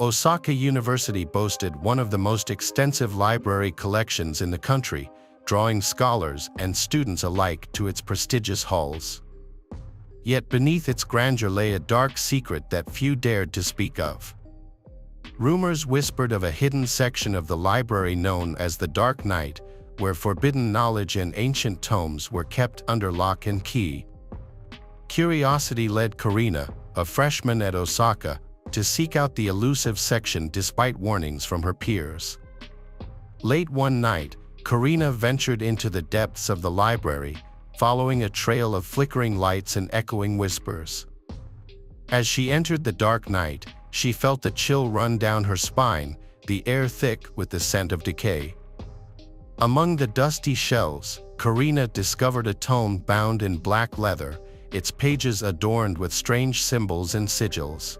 Osaka University boasted one of the most extensive library collections in the country, drawing scholars and students alike to its prestigious halls. Yet beneath its grandeur lay a dark secret that few dared to speak of. Rumors whispered of a hidden section of the library known as the Dark Night, where forbidden knowledge and ancient tomes were kept under lock and key. Curiosity led Karina, a freshman at Osaka, to seek out the elusive section despite warnings from her peers. Late one night, Karina ventured into the depths of the library, following a trail of flickering lights and echoing whispers. As she entered the dark night, she felt a chill run down her spine, the air thick with the scent of decay. Among the dusty shelves, Karina discovered a tome bound in black leather, its pages adorned with strange symbols and sigils.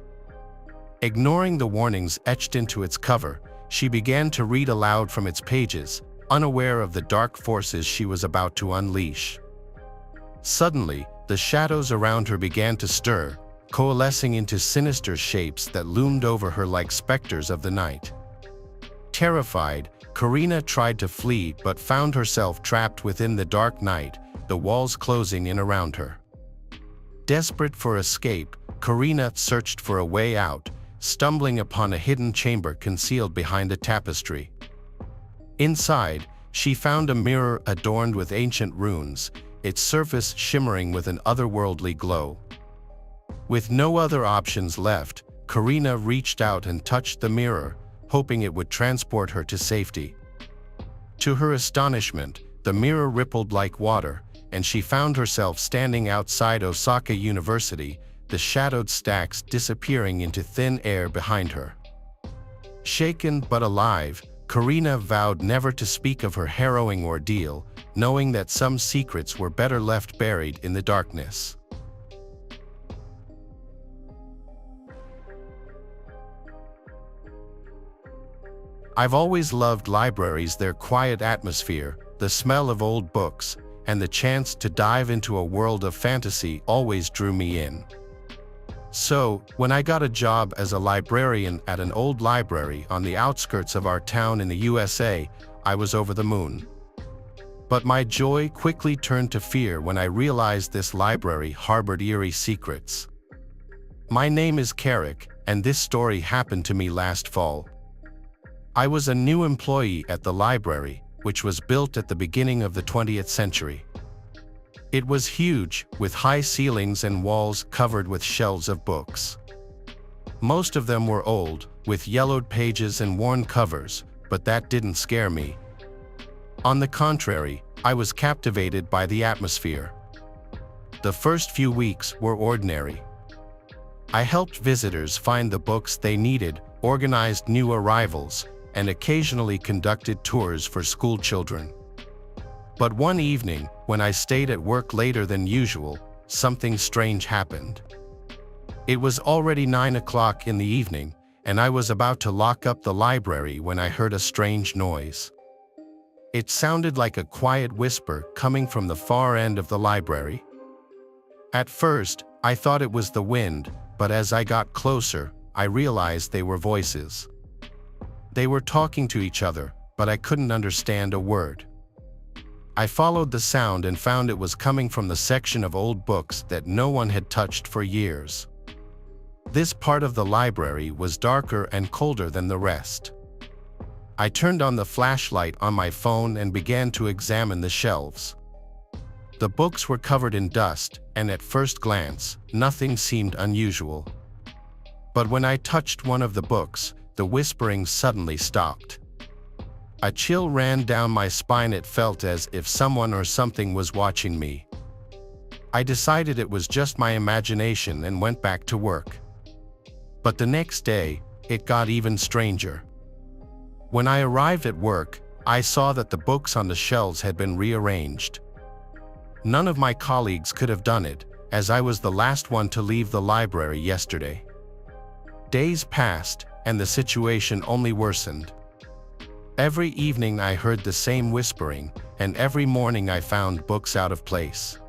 Ignoring the warnings etched into its cover, she began to read aloud from its pages, unaware of the dark forces she was about to unleash. Suddenly, the shadows around her began to stir, coalescing into sinister shapes that loomed over her like specters of the night. Terrified, Karina tried to flee but found herself trapped within the dark night, the walls closing in around her. Desperate for escape, Karina searched for a way out, stumbling upon a hidden chamber concealed behind a tapestry. Inside, she found a mirror adorned with ancient runes, its surface shimmering with an otherworldly glow. With no other options left, Karina reached out and touched the mirror, hoping it would transport her to safety. To her astonishment, the mirror rippled like water, and she found herself standing outside Osaka University, the shadowed stacks disappearing into thin air behind her. Shaken but alive, Karina vowed never to speak of her harrowing ordeal, knowing that some secrets were better left buried in the darkness. I've always loved libraries, their quiet atmosphere, the smell of old books, and the chance to dive into a world of fantasy always drew me in. So, when I got a job as a librarian at an old library on the outskirts of our town in the USA, I was over the moon. But my joy quickly turned to fear when I realized this library harbored eerie secrets. My name is Carrick, and this story happened to me last fall. I was a new employee at the library, which was built at the beginning of the 20th century. It was huge, with high ceilings and walls covered with shelves of books. Most of them were old, with yellowed pages and worn covers, but that didn't scare me. On the contrary, I was captivated by the atmosphere. The first few weeks were ordinary. I helped visitors find the books they needed, organized new arrivals, and occasionally conducted tours for school children. But one evening, when I stayed at work later than usual, something strange happened. It was already 9 o'clock in the evening, and I was about to lock up the library when I heard a strange noise. It sounded like a quiet whisper coming from the far end of the library. At first, I thought it was the wind, but as I got closer, I realized they were voices. They were talking to each other, but I couldn't understand a word. I followed the sound and found it was coming from the section of old books that no one had touched for years. This part of the library was darker and colder than the rest. I turned on the flashlight on my phone and began to examine the shelves. The books were covered in dust, and at first glance, nothing seemed unusual. But when I touched one of the books, the whispering suddenly stopped. A chill ran down my spine. It felt as if someone or something was watching me. I decided it was just my imagination and went back to work. But the next day, it got even stranger. When I arrived at work, I saw that the books on the shelves had been rearranged. None of my colleagues could have done it, as I was the last one to leave the library yesterday. Days passed, and the situation only worsened. Every evening I heard the same whispering, and every morning I found books out of place.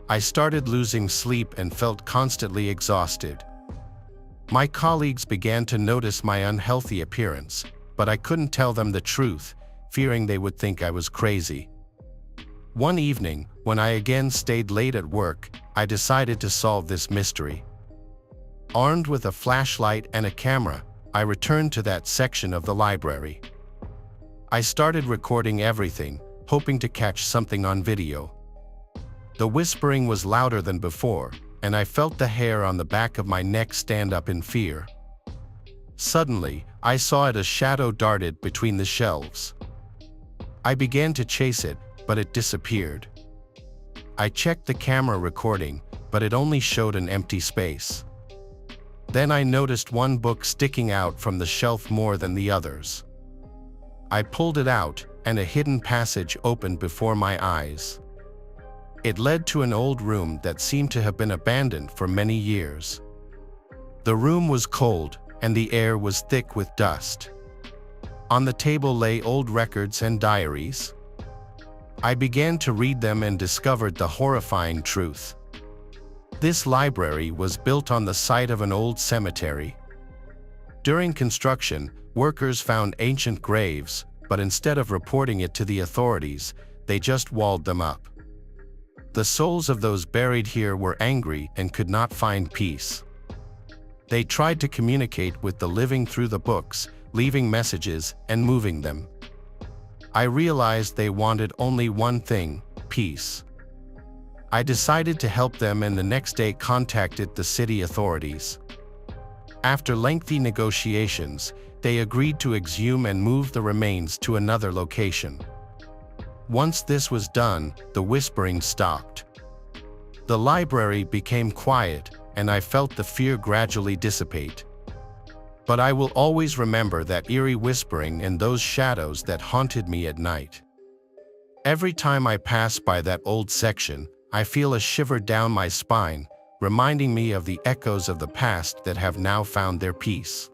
I started losing sleep and felt constantly exhausted. My colleagues began to notice my unhealthy appearance, but I couldn't tell them the truth, fearing they would think I was crazy. One evening, when I again stayed late at work, I decided to solve this mystery. Armed with a flashlight and a camera, I returned to that section of the library. I started recording everything, hoping to catch something on video. The whispering was louder than before, and I felt the hair on the back of my neck stand up in fear. Suddenly, I saw it. A shadow darted between the shelves. I began to chase it, but it disappeared. I checked the camera recording, but it only showed an empty space. Then I noticed one book sticking out from the shelf more than the others. I pulled it out, and a hidden passage opened before my eyes. It led to an old room that seemed to have been abandoned for many years. The room was cold, and the air was thick with dust. On the table lay old records and diaries. I began to read them and discovered the horrifying truth. This library was built on the site of an old cemetery. During construction, workers found ancient graves, but instead of reporting it to the authorities, they just walled them up. The souls of those buried here were angry and could not find peace. They tried to communicate with the living through the books, leaving messages and moving them. I realized they wanted only one thing: peace. I decided to help them and the next day contacted the city authorities. After lengthy negotiations, they agreed to exhume and move the remains to another location. Once this was done, the whispering stopped. The library became quiet, and I felt the fear gradually dissipate. But I will always remember that eerie whispering and those shadows that haunted me at night. Every time I pass by that old section, I feel a shiver down my spine, reminding me of the echoes of the past that have now found their peace.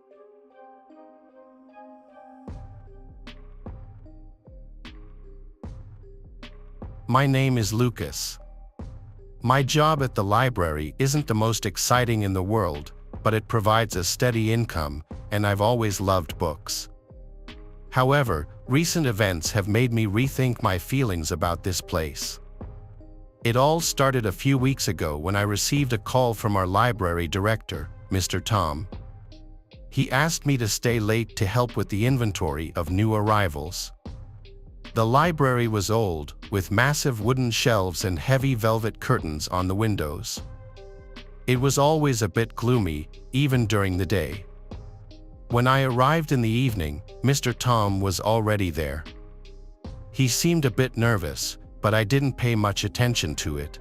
My name is Lucas. My job at the library isn't the most exciting in the world, but it provides a steady income, and I've always loved books. However, recent events have made me rethink my feelings about this place. It all started a few weeks ago when I received a call from our library director, Mr. Tom. He asked me to stay late to help with the inventory of new arrivals. The library was old, with massive wooden shelves and heavy velvet curtains on the windows. It was always a bit gloomy, even during the day. When I arrived in the evening, Mr. Tom was already there. He seemed a bit nervous, but I didn't pay much attention to it.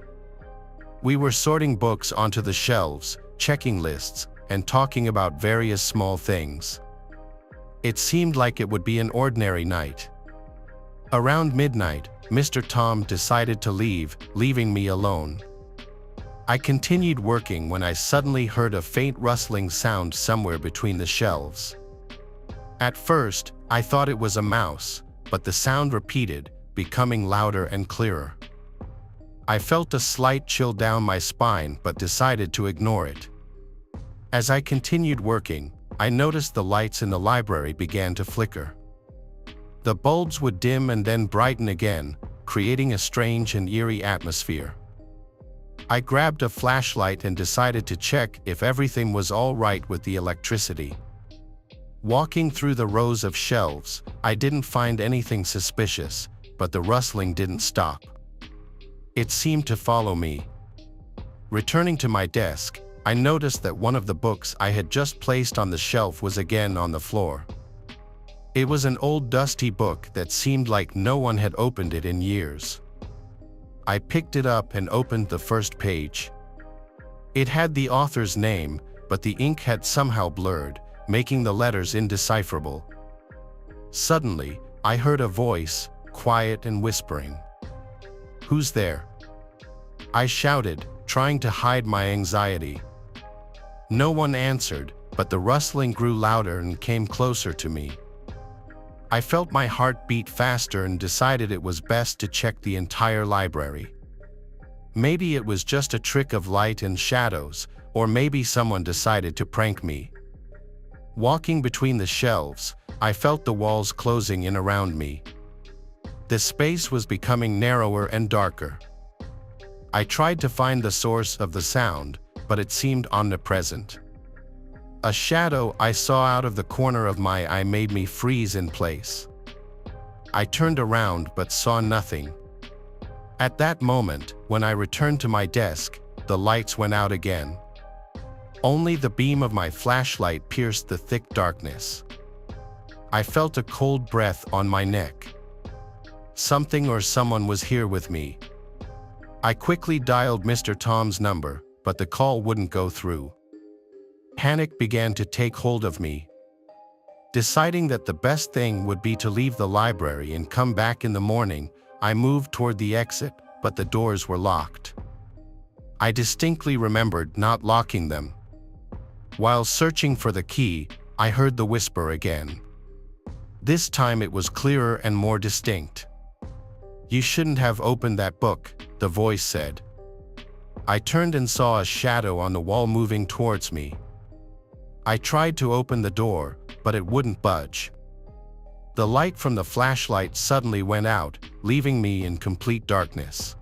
We were sorting books onto the shelves, checking lists, and talking about various small things. It seemed like it would be an ordinary night. Around midnight, Mr. Tom decided to leave, leaving me alone. I continued working when I suddenly heard a faint rustling sound somewhere between the shelves. At first, I thought it was a mouse, but the sound repeated, becoming louder and clearer. I felt a slight chill down my spine but decided to ignore it. As I continued working, I noticed the lights in the library began to flicker. The bulbs would dim and then brighten again, creating a strange and eerie atmosphere. I grabbed a flashlight and decided to check if everything was all right with the electricity. Walking through the rows of shelves, I didn't find anything suspicious, but the rustling didn't stop. It seemed to follow me. Returning to my desk, I noticed that one of the books I had just placed on the shelf was again on the floor. It was an old dusty book that seemed like no one had opened it in years. I picked it up and opened the first page. It had the author's name, but the ink had somehow blurred, making the letters indecipherable. Suddenly, I heard a voice, quiet and whispering. "Who's there?" I shouted, trying to hide my anxiety. No one answered, but the rustling grew louder and came closer to me. I felt my heart beat faster and decided it was best to check the entire library. Maybe it was just a trick of light and shadows, or maybe someone decided to prank me. Walking between the shelves, I felt the walls closing in around me. The space was becoming narrower and darker. I tried to find the source of the sound, but it seemed omnipresent. A shadow I saw out of the corner of my eye made me freeze in place. I turned around but saw nothing. At that moment, when I returned to my desk, the lights went out again. Only the beam of my flashlight pierced the thick darkness. I felt a cold breath on my neck. Something or someone was here with me. I quickly dialed Mr. Tom's number, but the call wouldn't go through. Panic began to take hold of me. Deciding that the best thing would be to leave the library and come back in the morning, I moved toward the exit, but the doors were locked. I distinctly remembered not locking them. While searching for the key, I heard the whisper again. This time it was clearer and more distinct. "You shouldn't have opened that book," the voice said. I turned and saw a shadow on the wall moving towards me. I tried to open the door, but it wouldn't budge. The light from the flashlight suddenly went out, leaving me in complete darkness.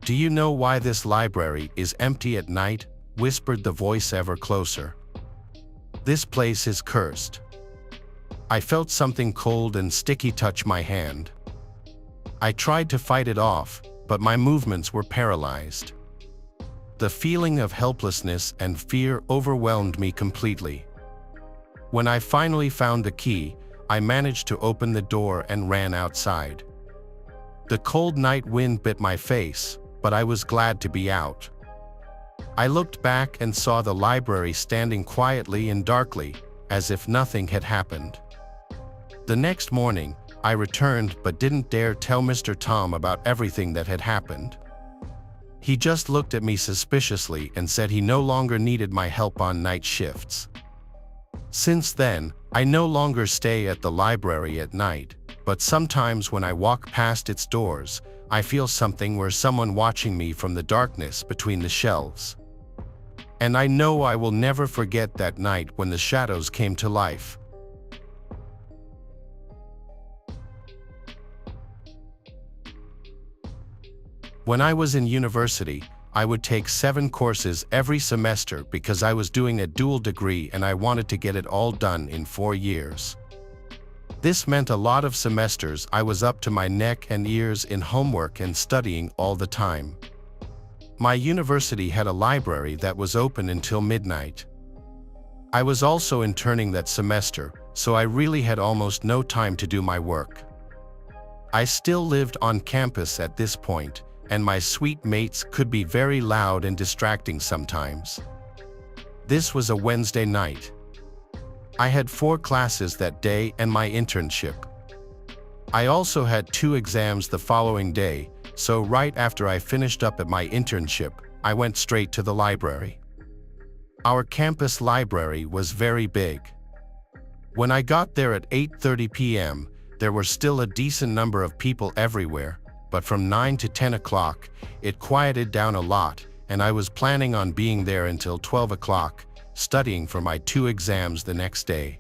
"Do you know why this library is empty at night?" whispered the voice ever closer. "This place is cursed." I felt something cold and sticky touch my hand. I tried to fight it off, but my movements were paralyzed. The feeling of helplessness and fear overwhelmed me completely. When I finally found the key, I managed to open the door and ran outside. The cold night wind bit my face, but I was glad to be out. I looked back and saw the library standing quietly and darkly, as if nothing had happened. The next morning, I returned but didn't dare tell Mr. Tom about everything that had happened. He just looked at me suspiciously and said he no longer needed my help on night shifts. Since then, I no longer stay at the library at night, but sometimes when I walk past its doors, I feel something or someone watching me from the darkness between the shelves. And I know I will never forget that night when the shadows came to life. When I was in university, I would take 7 courses every semester because I was doing a dual degree and I wanted to get it all done in 4 years. This meant a lot of semesters I was up to my neck and ears in homework and studying all the time. My university had a library that was open until midnight. I was also interning that semester, so I really had almost no time to do my work. I still lived on campus at this point, and my suite mates could be very loud and distracting sometimes. This was a Wednesday night. I had 4 classes that day and my internship. I also had 2 exams the following day, so right after I finished up at my internship, I went straight to the library. Our campus library was very big. When I got there at 8:30 p.m., there were still a decent number of people everywhere, but from 9 to 10 o'clock, it quieted down a lot, and I was planning on being there until 12 o'clock, studying for my 2 exams the next day.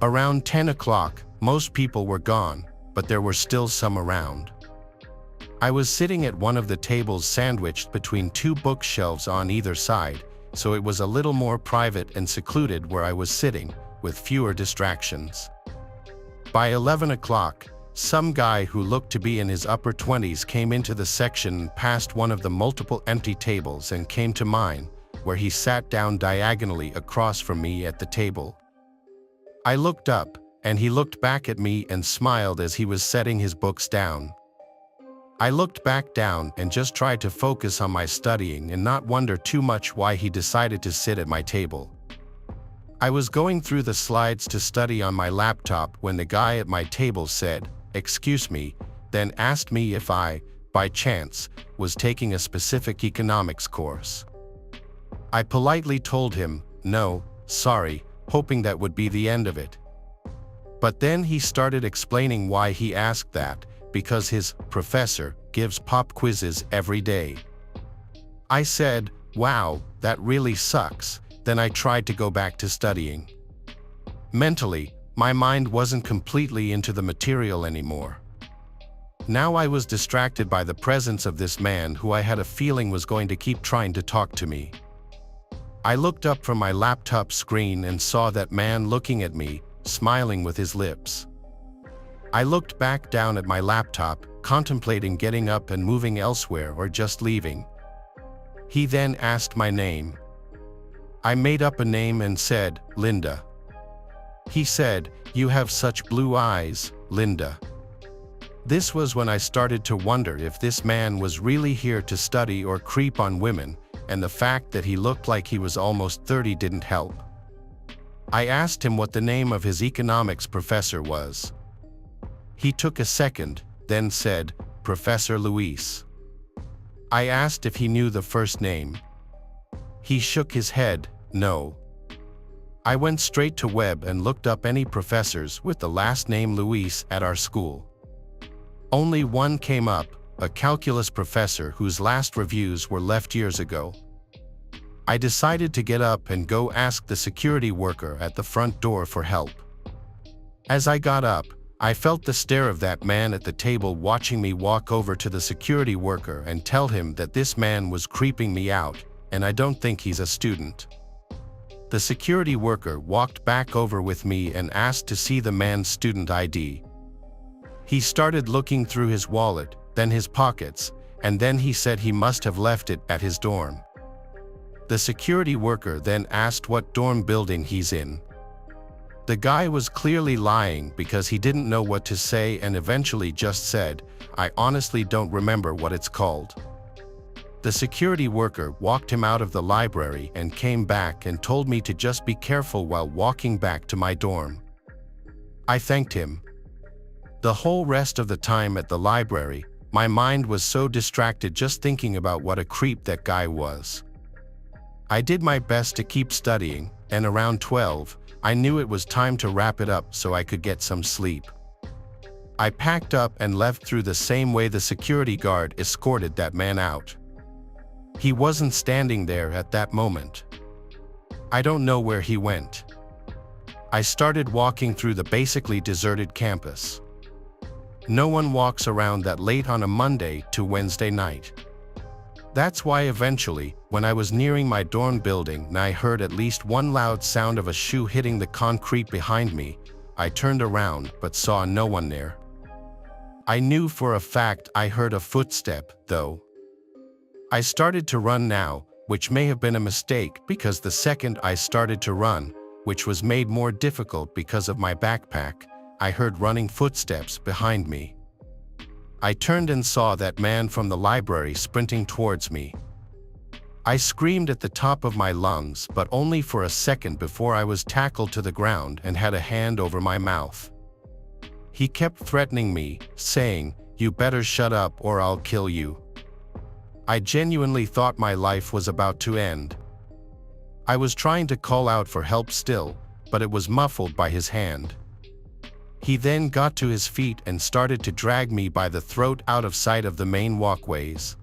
Around 10 o'clock, most people were gone, but there were still some around. I was sitting at one of the tables sandwiched between 2 bookshelves on either side, so it was a little more private and secluded where I was sitting, with fewer distractions. By 11 o'clock, some guy who looked to be in his upper 20s came into the section past one of the multiple empty tables and came to mine, where he sat down diagonally across from me at the table. I looked up, and he looked back at me and smiled as he was setting his books down. I looked back down and just tried to focus on my studying and not wonder too much why he decided to sit at my table. I was going through the slides to study on my laptop when the guy at my table said, "Excuse me," then asked me if I, by chance, was taking a specific economics course. I politely told him, "No, sorry," hoping that would be the end of it. But then he started explaining why he asked that, because his professor gives pop quizzes every day. I said, Wow, that really sucks. Then I tried to go back to studying. Mentally, my mind wasn't completely into the material anymore. Now I was distracted by the presence of this man who I had a feeling was going to keep trying to talk to me. I looked up from my laptop screen and saw that man looking at me, smiling with his lips. I looked back down at my laptop, contemplating getting up and moving elsewhere or just leaving. He then asked my name. I made up a name and said, Linda. He said, "You have such blue eyes, Linda." This was when I started to wonder if this man was really here to study or creep on women, and the fact that he looked like he was almost 30 didn't help. I asked him what the name of his economics professor was. He took a second, then said, "Professor Luis." I asked if he knew the first name. He shook his head, no. I went straight to web and looked up any professors with the last name Luis at our school. Only one came up, a calculus professor whose last reviews were left years ago. I decided to get up and go ask the security worker at the front door for help. As I got up, I felt the stare of that man at the table watching me walk over to the security worker and tell him that this man was creeping me out, and I don't think he's a student. The security worker walked back over with me and asked to see the man's student ID. He started looking through his wallet, then his pockets, and then he said he must have left it at his dorm. The security worker then asked what dorm building he's in. The guy was clearly lying because he didn't know what to say and eventually just said, "I honestly don't remember what it's called." The security worker walked him out of the library and came back and told me to just be careful while walking back to my dorm. I thanked him. The whole rest of the time at the library, my mind was so distracted just thinking about what a creep that guy was. I did my best to keep studying, and around 12, I knew it was time to wrap it up so I could get some sleep. I packed up and left through the same way the security guard escorted that man out. He wasn't standing there at that moment. I don't know where he went. I started walking through the basically deserted campus. No one walks around that late on a Monday to Wednesday night. That's why eventually, when I was nearing my dorm building and I heard at least one loud sound of a shoe hitting the concrete behind me, I turned around but saw no one there. I knew for a fact I heard a footstep, though. I started to run now, which may have been a mistake because the second I started to run, which was made more difficult because of my backpack, I heard running footsteps behind me. I turned and saw that man from the library sprinting towards me. I screamed at the top of my lungs, but only for a second before I was tackled to the ground and had a hand over my mouth. He kept threatening me, saying, "You better shut up or I'll kill you." I genuinely thought my life was about to end. I was trying to call out for help still, but it was muffled by his hand. He then got to his feet and started to drag me by the throat out of sight of the main walkways.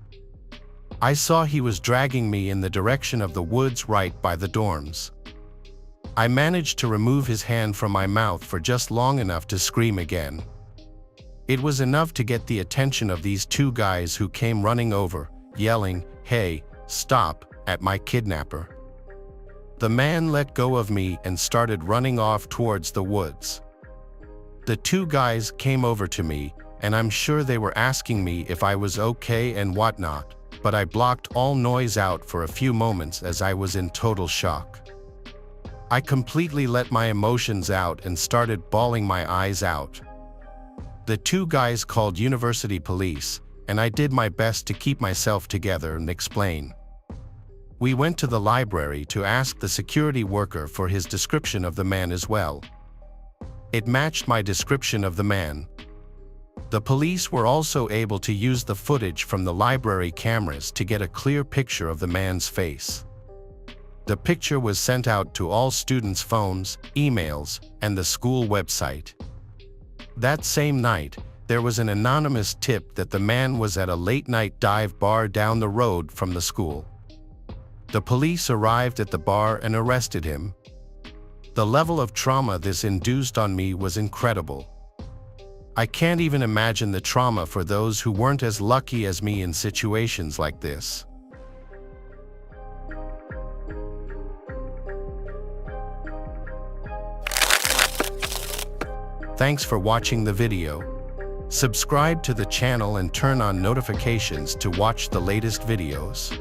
I saw he was dragging me in the direction of the woods right by the dorms. I managed to remove his hand from my mouth for just long enough to scream again. It was enough to get the attention of these two guys who came running over, yelling, "Hey, stop," at my kidnapper. The man let go of me and started running off towards the woods. The two guys came over to me, and I'm sure they were asking me if I was okay and whatnot, but I blocked all noise out for a few moments as I was in total shock. I completely let my emotions out and started bawling my eyes out. The two guys called university police, and I did my best to keep myself together and explain. We went to the library to ask the security worker for his description of the man as well. It matched my description of the man. The police were also able to use the footage from the library cameras to get a clear picture of the man's face. The picture was sent out to all students' phones, emails, and the school website. That same night, there was an anonymous tip that the man was at a late-night dive bar down the road from the school. The police arrived at the bar and arrested him. The level of trauma this induced on me was incredible. I can't even imagine the trauma for those who weren't as lucky as me in situations like this. Thanks for watching the video. Subscribe to the channel and turn on notifications to watch the latest videos.